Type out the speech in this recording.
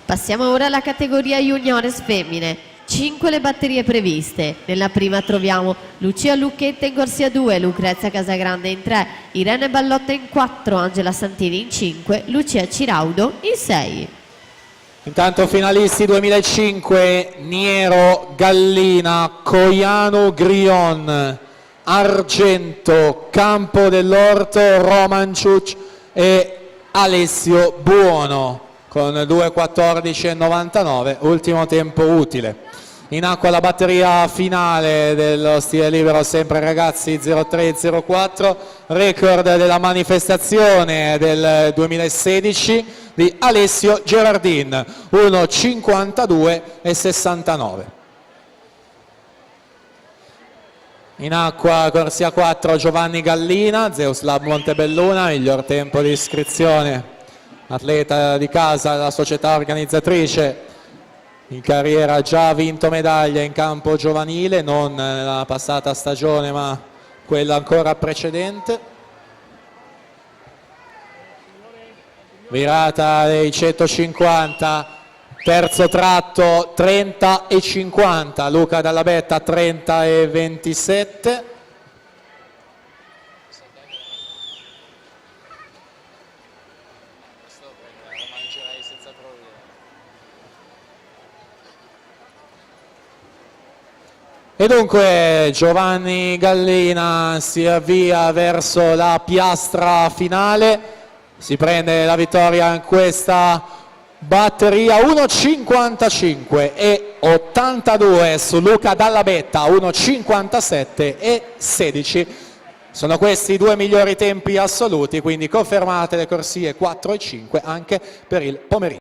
Passiamo ora alla categoria juniores femmine. 5 le batterie previste. Nella prima troviamo Lucia Lucchetta in corsia 2, Lucrezia Casagrande in 3, Irene Ballotta in 4, Angela Santini in 5, Lucia Ciraudo in 6. Intanto finalisti 2005: Niero Gallina, Coiano Grion, Argento Campo dell'Orto, Romanciuc e Alessio Buono con 2:14,99, ultimo tempo utile. In acqua la batteria finale dello stile libero, sempre ragazzi, 0304, record della manifestazione del 2016 di Alessio Gerardin, 1:52,69. In acqua corsia 4 Giovanni Gallina, Zeus Lab Montebelluna, miglior tempo di iscrizione, atleta di casa della società organizzatrice, in carriera già vinto medaglia in campo giovanile, non nella passata stagione ma quella ancora precedente. Virata dei 150, terzo tratto 30,50, Luca Dalla Betta 30,27. E dunque Giovanni Gallina si avvia verso la piastra finale, si prende la vittoria in questa batteria, 1:55,82 su Luca Dalla Betta, 1:57,16. Sono questi i due migliori tempi assoluti, quindi confermate le corsie 4 e 5 anche per il pomeriggio.